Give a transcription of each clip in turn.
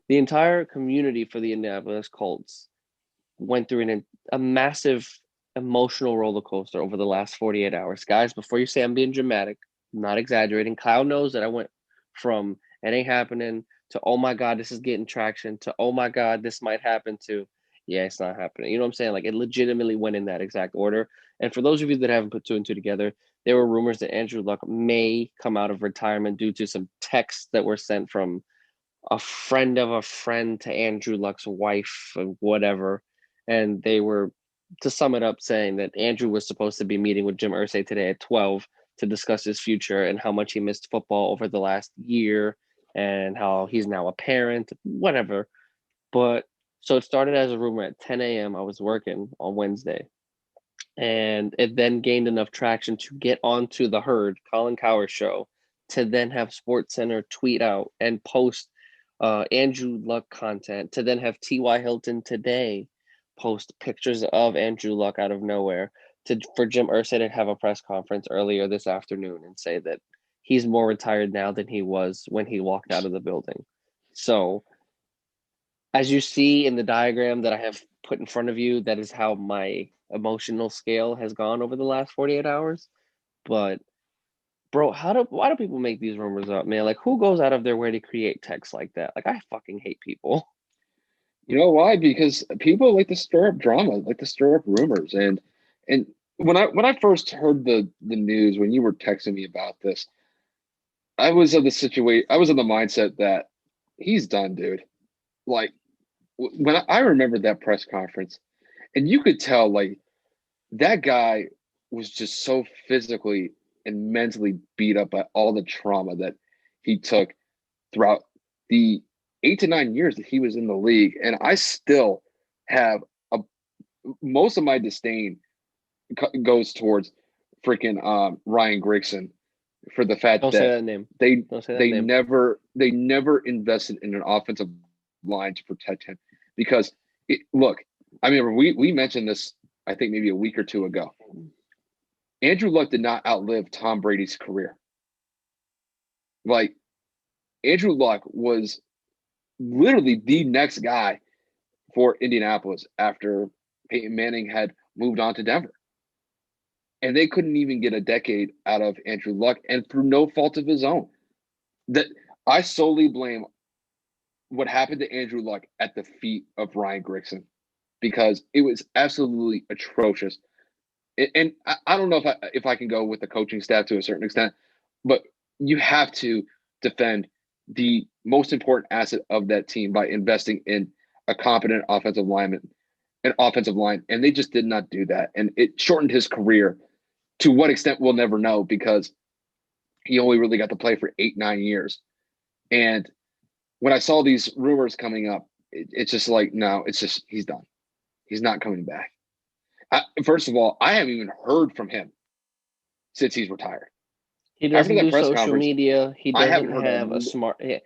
The entire community for the Indianapolis Colts went through a massive emotional roller coaster over the last 48 hours. Guys, before you say I'm being dramatic, I'm not exaggerating. Kyle knows that I went from it ain't happening to oh my God, this is getting traction to oh my God, this might happen to yeah, it's not happening. You know what I'm saying? Like it legitimately went in that exact order. And for those of you that haven't put two and two together, there were rumors that Andrew Luck may come out of retirement due to some texts that were sent from a friend of a friend to Andrew Luck's wife or whatever. And they were, to sum it up, saying that Andrew was supposed to be meeting with Jim Irsay today at 12 to discuss his future and how much he missed football over the last year and how he's now a parent, whatever. But so it started as a rumor at 10 a.m. I was working on Wednesday. And it then gained enough traction to get onto the Herd, Colin Cowherd's show, to then have SportsCenter tweet out and post Andrew Luck content, to then have T.Y. Hilton today post pictures of Andrew Luck out of nowhere, to for Jim Irsay to have a press conference earlier this afternoon and say that he's more retired now than he was when he walked out of the building. So as you see in the diagram that I have put in front of you, that is how my emotional scale has gone over the last 48 hours. But bro, why do people make these rumors up, man? Like who goes out of their way to create text like that? Like I fucking hate people. You know why? Because people like to stir up drama, like to stir up rumors. And when I first heard the news, when you were texting me about this, I was in the mindset that he's done, dude. Like when I remember that press conference, and you could tell like that guy was just so physically and mentally beat up by all the trauma that he took throughout the 8 to 9 years that he was in the league. And I still have a most of my disdain goes towards freaking Ryan Grigson for the fact Don't say that that name. they Don't say that they name. never invested in an offensive line to protect him because look, I mean we mentioned this I think maybe a week or two ago. Andrew Luck did not outlive Tom Brady's career. Like Andrew Luck was literally the next guy for Indianapolis after Peyton Manning had moved on to Denver. And they couldn't even get a decade out of Andrew Luck, and through no fault of his own. That I solely blame what happened to Andrew Luck at the feet of Ryan Grigson because it was absolutely atrocious. And I don't know if I can go with the coaching staff to a certain extent, but you have to defend the most important asset of that team by investing in a competent offensive line, and they just did not do that, and it shortened his career. To what extent, we'll never know because he only really got to play for 8 9 years. And when I saw these rumors coming up, it's just like no, it's just he's done. He's not coming back. First of all, I haven't even heard from him since he's retired. He After doesn't that do press social conference, media. He I haven't doesn't heard a have a smart. He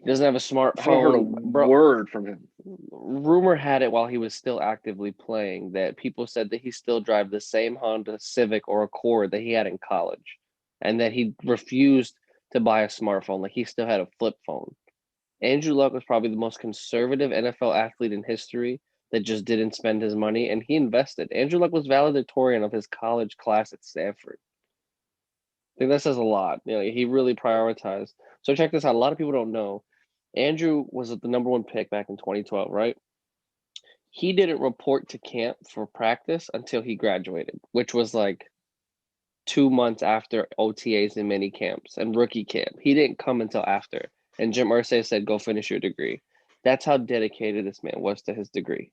doesn't have a I haven't heard a smartphone, bro. word from him. Rumor had it while he was still actively playing that people said that he still drive the same Honda Civic or Accord that he had in college, and that he refused to buy a smartphone. Like he still had a flip phone. Andrew Luck was probably the most conservative NFL athlete in history that just didn't spend his money, and he invested. Andrew Luck was valedictorian of his college class at Stanford. I think that says a lot. You know, he really prioritized. So check this out. A lot of people don't know. Andrew was the number one pick back in 2012, right? He didn't report to camp for practice until he graduated, which was like 2 months after OTAs and mini camps and rookie camp. He didn't come until after. And Jim Irsay said, "Go finish your degree." That's how dedicated this man was to his degree.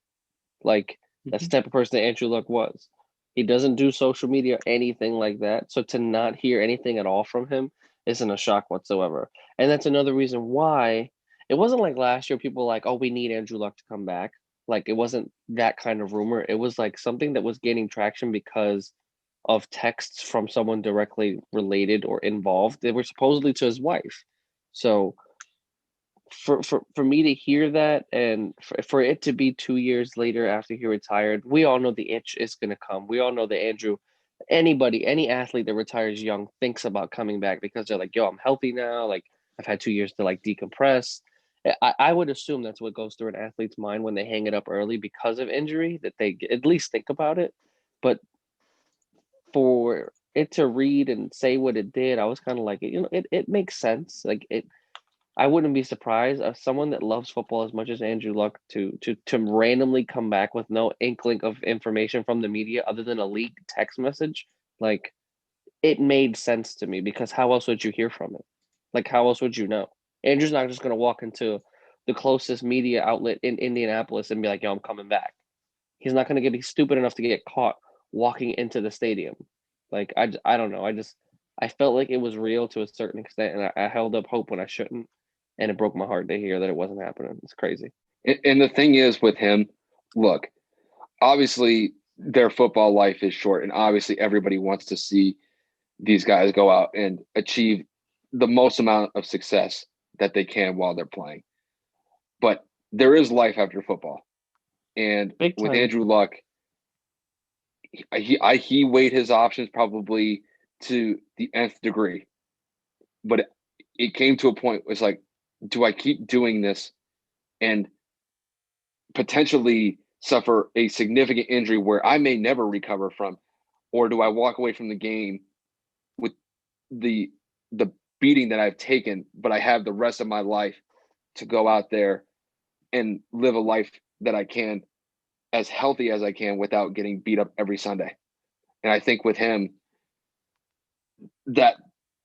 Like that's the type of person that Andrew Luck was. He doesn't do social media or anything like that. So to not hear anything at all from him isn't a shock whatsoever. And that's another reason why it wasn't like last year people were like, oh, we need Andrew Luck to come back. Like it wasn't that kind of rumor. It was like something that was gaining traction because of texts from someone directly related or involved. They were supposedly to his wife. So for me to hear that and for it to be 2 years later after he retired, we all know the itch is going to come. We all know that Andrew, anybody, any athlete that retires young thinks about coming back because they're like, yo, I'm healthy now. Like I've had 2 years to like decompress. I would assume that's what goes through an athlete's mind when they hang it up early because of injury, that they at least think about it. But for it to read and say what it did, I was kind of like, it makes sense. Like it, I wouldn't be surprised if someone that loves football as much as Andrew Luck to randomly come back with no inkling of information from the media other than a leaked text message. Like it made sense to me because how else would you hear from it? Like how else would you know? Andrew's not just going to walk into the closest media outlet in Indianapolis and be like, "Yo, I'm coming back." He's not going to be stupid enough to get caught walking into the stadium. Like I don't know. I felt like it was real to a certain extent, and I held up hope when I shouldn't, and it broke my heart to hear that it wasn't happening. It's crazy. And the thing is with him, look, obviously their football life is short, and obviously everybody wants to see these guys go out and achieve the most amount of success that they can while they're playing. But there is life after football. And Big with time. Andrew Luck, he weighed his options probably to the nth degree. But it came to a point where it's like, do I keep doing this and potentially suffer a significant injury where I may never recover from, or do I walk away from the game with the the beating that I've taken, but I have the rest of my life to go out there and live a life that I can as healthy as I can without getting beat up every Sunday. And I think with him, that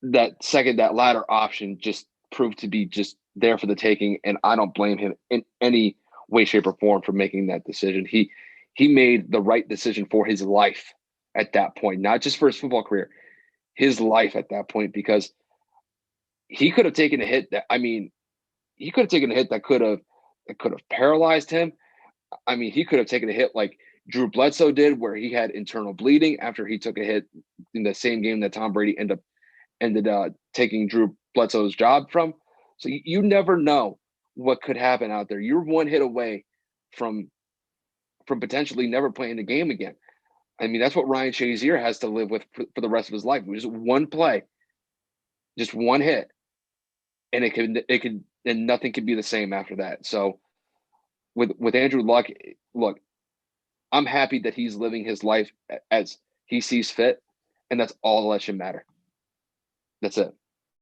that latter option just proved to be just there for the taking, and I don't blame him in any way, shape, or form for making that decision. He made the right decision for his life at that point, not just for his football career, his life at that point, because he could have taken a hit that he could have taken a hit that could have paralyzed him. I mean, he could have taken a hit like Drew Bledsoe did, where he had internal bleeding after he took a hit in the same game that Tom Brady ended taking Drew Bledsoe's job from. So you never know what could happen out there. You're one hit away from potentially never playing the game again. I mean, that's what Ryan Shazier has to live with for the rest of his life. Just one play, just one hit, and it could and nothing could be the same after that. So with Andrew Luck, look, I'm happy that he's living his life as he sees fit, and that's all that should matter. That's it.